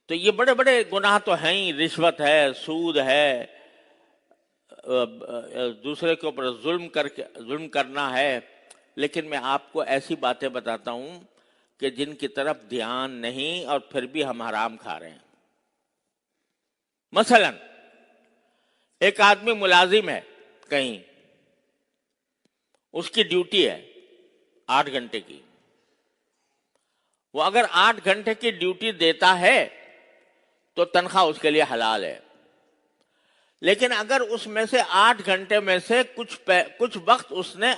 تو یہ بڑے بڑے گناہ تو ہیں ہی، رشوت ہے، سود ہے، دوسرے کے اوپر ظلم کرنا ہے. لیکن میں آپ کو ایسی باتیں بتاتا ہوں کہ جن کی طرف دھیان نہیں اور پھر بھی ہم حرام کھا رہے ہیں. مثلا ایک آدمی ملازم ہے کہیں، اس کی ڈیوٹی ہے 8 گھنٹے کی. وہ اگر 8 گھنٹے کی ڈیوٹی دیتا ہے تو تنخواہ اس کے لیے حلال ہے. لیکن اگر اس میں سے 8 گھنٹے میں سے کچھ وقت اس نے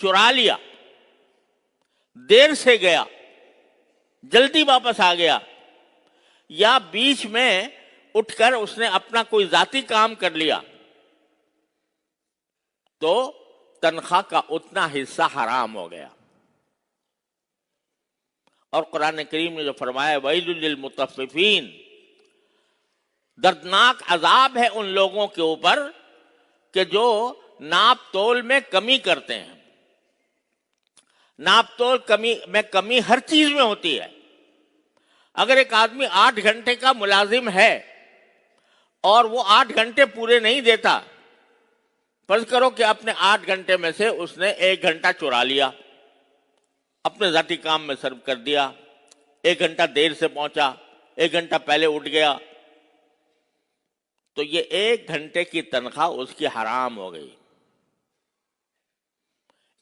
چرا لیا، دیر سے گیا، جلدی واپس آ گیا، یا بیچ میں اٹھ کر اس نے اپنا کوئی ذاتی کام کر لیا، تو تنخواہ کا اتنا حصہ حرام ہو گیا. اور قرآن کریم نے جو فرمایا وَيْلٌ لِّلْمُطَفِّفِينَ، دردناک عذاب ہے ان لوگوں کے اوپر کہ جو ناپ تول میں کمی کرتے ہیں. ناپ تول میں کمی ہر چیز میں ہوتی ہے. اگر ایک آدمی 8 گھنٹے کا ملازم ہے اور وہ 8 گھنٹے پورے نہیں دیتا، فرض کرو کہ اپنے 8 گھنٹے میں سے اس نے 1 گھنٹہ چرا لیا، اپنے ذاتی کام میں صرف کر دیا، 1 گھنٹہ دیر سے پہنچا، 1 گھنٹہ پہلے اٹھ گیا، تو یہ 1 گھنٹے کی تنخواہ اس کی حرام ہو گئی.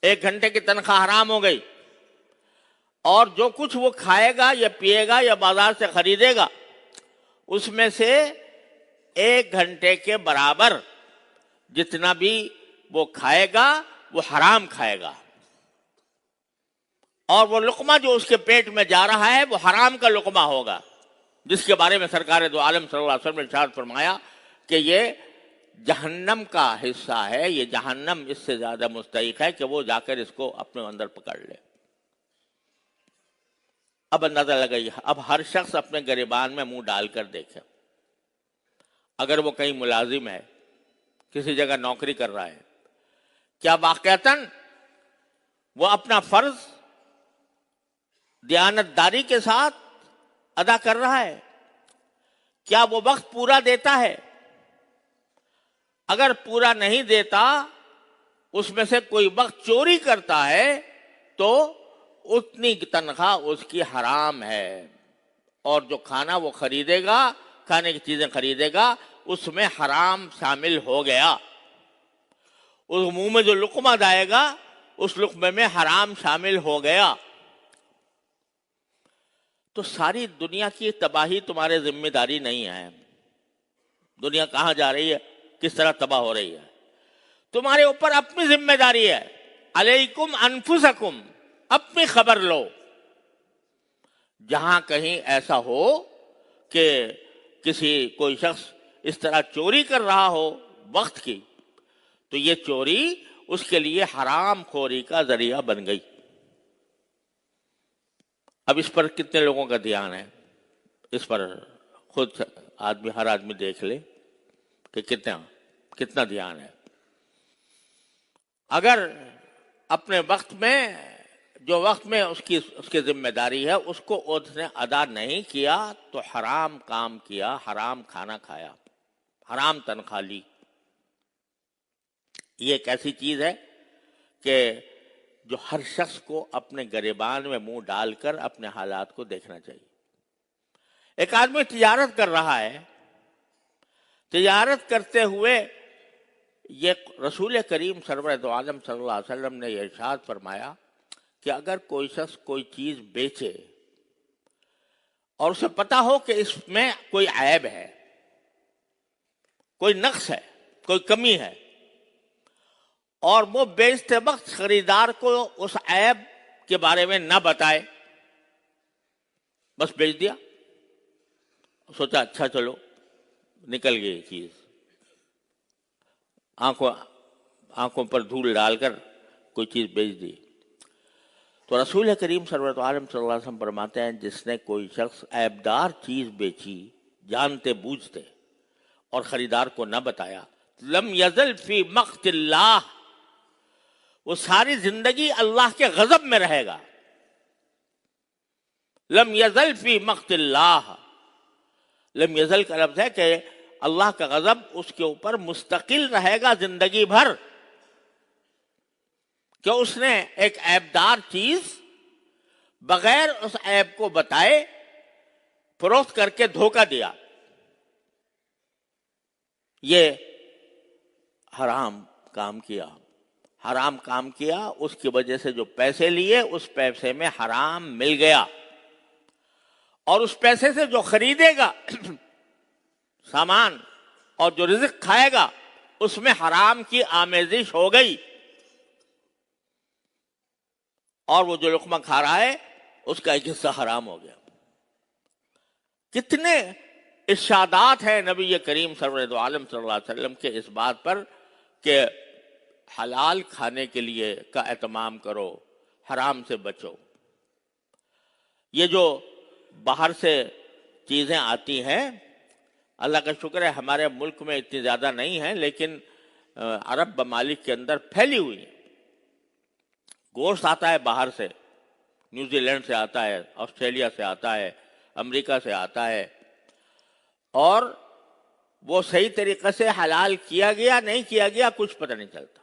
1 گھنٹے کی تنخواہ حرام ہو گئی. اور جو کچھ وہ کھائے گا یا پیے گا یا بازار سے خریدے گا، اس میں سے 1 گھنٹے کے برابر جتنا بھی وہ کھائے گا وہ حرام کھائے گا. اور وہ لقمہ جو اس کے پیٹ میں جا رہا ہے وہ حرام کا لقمہ ہوگا، جس کے بارے میں سرکار دو عالم صلی اللہ علیہ وسلم نے ارشاد فرمایا کہ یہ جہنم کا حصہ ہے، یہ جہنم اس سے زیادہ مستحق ہے کہ وہ جا کر اس کو اپنے اندر پکڑ لے. اب اندازہ لگائیے، اب ہر شخص اپنے گریبان میں منہ ڈال کر دیکھے. اگر وہ کہیں ملازم ہے، کسی جگہ نوکری کر رہا ہے، کیا واقعتاً وہ اپنا فرض دیانتداری کے ساتھ ادا کر رہا ہے؟ کیا وہ وقت پورا دیتا ہے؟ اگر پورا نہیں دیتا، اس میں سے کوئی وقت چوری کرتا ہے، تو اتنی تنخواہ اس کی حرام ہے. اور جو کھانا وہ خریدے گا، کھانے کی چیزیں خریدے گا، اس میں حرام شامل ہو گیا. اس منہ میں جو لقمہ جائے گا، اس لقمے میں حرام شامل ہو گیا. تو ساری دنیا کی تباہی تمہارے ذمہ داری نہیں ہے. دنیا کہاں جا رہی ہے، کس طرح تباہ ہو رہی ہے، تمہارے اوپر اپنی ذمہ داری ہے. علیکم انفسکم، اپنی خبر لو. جہاں کہیں ایسا ہو کہ کوئی شخص اس طرح چوری کر رہا ہو وقت کی، تو یہ چوری اس کے لیے حرام خوری کا ذریعہ بن گئی. اب اس پر کتنے لوگوں کا دھیان ہے؟ اس پر خود ہر آدمی دیکھ لے کہ کتنا دھیان ہے. اگر اپنے وقت میں جو وقت میں اس کی ذمہ داری ہے اس کو اس نے ادا نہیں کیا، تو حرام کام کیا، حرام کھانا کھایا، حرام تنخواہ لی. یہ ایک ایسی چیز ہے کہ جو ہر شخص کو اپنے گریبان میں منہ ڈال کر اپنے حالات کو دیکھنا چاہیے. ایک آدمی تجارت کر رہا ہے، تجارت کرتے ہوئے یہ رسول کریم سرور دو عالم صلی اللہ علیہ وسلم نے یہ ارشاد فرمایا کہ اگر کوئی شخص کوئی چیز بیچے اور اسے پتا ہو کہ اس میں کوئی عیب ہے، کوئی نقص ہے، کوئی کمی ہے، اور وہ بیچتے وقت خریدار کو اس عیب کے بارے میں نہ بتائے، بس بیچ دیا، سوچا اچھا چلو نکل گئی چیز، آنکھوں پر دھول ڈال کر کوئی چیز بیچ دی، تو رسول کریم سرورت عالم صلی اللہ علیہ وسلم فرماتے ہیں جس نے کوئی شخص عیبدار چیز بیچی جانتے بوجھتے اور خریدار کو نہ بتایا، لم یزل فی مقت اللہ، وہ ساری زندگی اللہ کے غضب میں رہے گا. لم یزل فی مقت اللہ، لم یزل کا لفظ ہے کہ اللہ کا غضب اس کے اوپر مستقل رہے گا زندگی بھر، کہ اس نے ایک عیبدار چیز بغیر اس عیب کو بتائے فروخت کر کے دھوکہ دیا، یہ حرام کام کیا، حرام کام کیا، اس کی وجہ سے جو پیسے لیے اس پیسے میں حرام مل گیا، اور اس پیسے سے جو خریدے گا سامان اور جو رزق کھائے گا اس میں حرام کی آمیزش ہو گئی، اور وہ جو لقمہ کھا رہا ہے اس کا ایک حصہ حرام ہو گیا۔ کتنے ارشادات ہیں نبی کریم سرور عالم صلی اللہ علیہ وسلم کے اس بات پر کہ حلال کھانے کے لیے کا اہتمام کرو، حرام سے بچو۔ یہ جو باہر سے چیزیں آتی ہیں، اللہ کا شکر ہے ہمارے ملک میں اتنی زیادہ نہیں ہیں، لیکن عرب ممالک کے اندر پھیلی ہوئی ہیں۔ گوشت آتا ہے باہر سے، نیوزی لینڈ سے آتا ہے، آسٹریلیا سے آتا ہے، امریکہ سے آتا ہے، اور وہ صحیح طریقے سے حلال کیا گیا نہیں کیا گیا کچھ پتہ نہیں چلتا،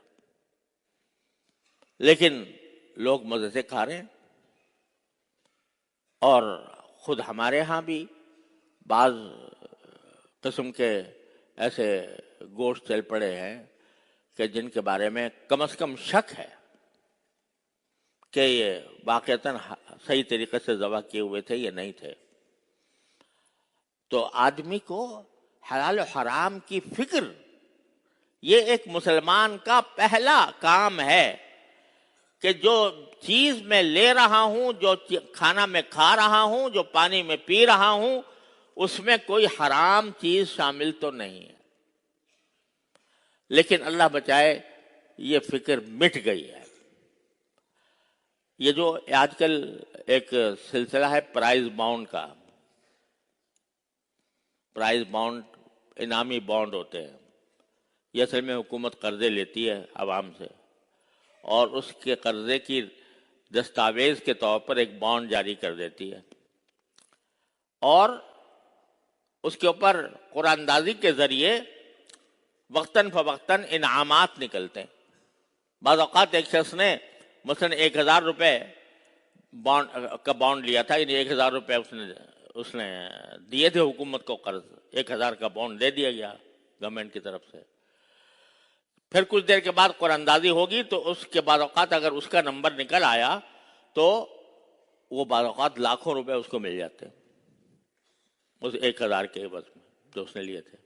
لیکن لوگ مزے سے کھا رہے ہیں۔ اور خود ہمارے ہاں بھی بعض قسم کے ایسے گوشت چل پڑے ہیں کہ جن کے بارے میں کم از کم شک ہے کہ یہ واقعتاً صحیح طریقے سے ذبح کیے ہوئے تھے یا نہیں تھے۔ تو آدمی کو حلال و حرام کی فکر، یہ ایک مسلمان کا پہلا کام ہے کہ جو چیز میں لے رہا ہوں، جو کھانا میں کھا رہا ہوں، جو پانی میں پی رہا ہوں، اس میں کوئی حرام چیز شامل تو نہیں ہے۔ لیکن اللہ بچائے یہ فکر مٹ گئی ہے۔ یہ جو آج کل ایک سلسلہ ہے پرائز بانڈ کا، پرائز بانڈ انعامی بانڈ ہوتے ہیں، یہ اصل میں حکومت قرضے لیتی ہے عوام سے، اور اس کے قرضے کی دستاویز کے طور پر ایک بانڈ جاری کر دیتی ہے، اور اس کے اوپر قرآن اندازی کے ذریعے وقتاً فوقتاً انعامات نکلتے ہیں۔ بعض اوقات ایک شخص نے مثلاً 1000 روپے کا بانڈ لیا تھا، یعنی 1000 روپے اس نے دیے تھے حکومت کو قرض، 1000 کا بانڈ دے دیا گیا گورنمنٹ کی طرف سے۔ پھر کچھ دیر کے بعد قرآن اندازی ہوگی تو اس کے بعد اوقات اگر اس کا نمبر نکل آیا تو وہ بعض اوقات لاکھوں روپے اس کو مل جاتے ہیں اس 1000 کے عوض میں جو اس نے لیے تھے۔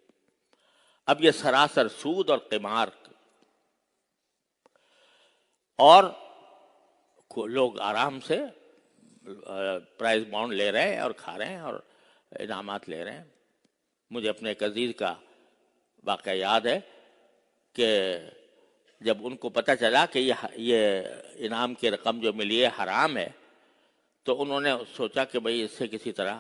اب یہ سراسر سود اور قمار، اور لوگ آرام سے پرائز بانڈ لے رہے ہیں اور کھا رہے ہیں اور انعامات لے رہے ہیں۔ مجھے اپنے ایک عزیز کا واقعہ یاد ہے کہ جب ان کو پتہ چلا کہ یہ انعام کی رقم جو ملی ہے حرام ہے، تو انہوں نے سوچا کہ بھئی اس سے کسی طرح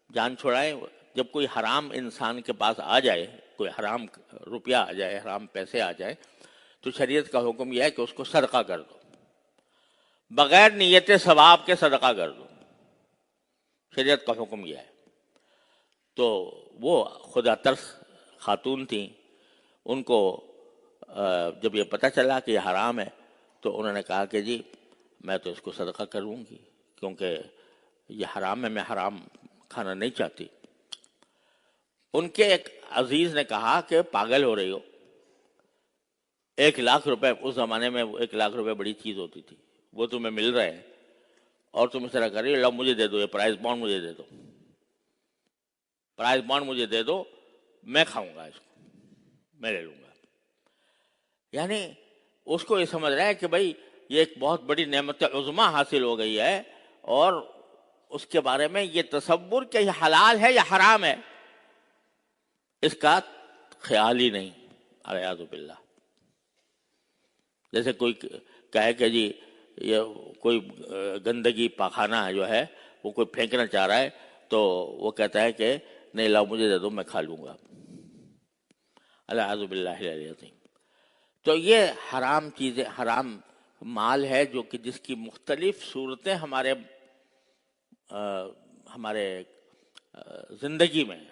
جان چھڑائیں۔ جب کوئی حرام انسان کے پاس آ جائے، کوئی حرام روپیہ آ جائے، حرام پیسے آ جائیں، تو شریعت کا حکم یہ ہے کہ اس کو صدقہ کر دو، بغیر نیت ثواب کے صدقہ کر دو، شریعت کا حکم یہ ہے۔ تو وہ خدا ترس خاتون تھیں، ان کو جب یہ پتہ چلا کہ یہ حرام ہے تو انہوں نے کہا کہ جی میں تو اس کو صدقہ کروں گی، کیونکہ یہ حرام ہے، میں حرام کھانا نہیں چاہتی۔ ان کے ایک عزیز نے کہا کہ پاگل ہو رہی ہو، 1,00,000 روپے اس زمانے میں 1,00,000 روپے بڑی چیز ہوتی تھی، وہ تمہیں مل رہے ہیں اور تم اس طرح کر رہی ہو، لو مجھے دے دو، یہ پرائز بانڈ مجھے دے دو، پرائز بانڈ مجھے دے دو، میں کھاؤں گا اس کو، میں لے لوں گا۔ یعنی اس کو یہ سمجھ رہا ہے کہ بھائی یہ ایک بہت بڑی نعمت عظمیٰ حاصل ہو گئی ہے، اور اس کے بارے میں یہ تصور کہ یہ حلال ہے یا حرام ہے اس کا خیال ہی نہیں، اعوذ باللہ۔ جیسے کوئی کہے کہ جی یہ کوئی گندگی پاخانہ جو ہے وہ کوئی پھینکنا چاہ رہا ہے تو وہ کہتا ہے کہ نہیں لاؤ مجھے دے دو، میں کھا لوں گا، اعوذ باللہ العظیم۔ تو یہ حرام چیزیں، حرام مال ہے جو کہ جس کی مختلف صورتیں ہمارے زندگی میں ہیں۔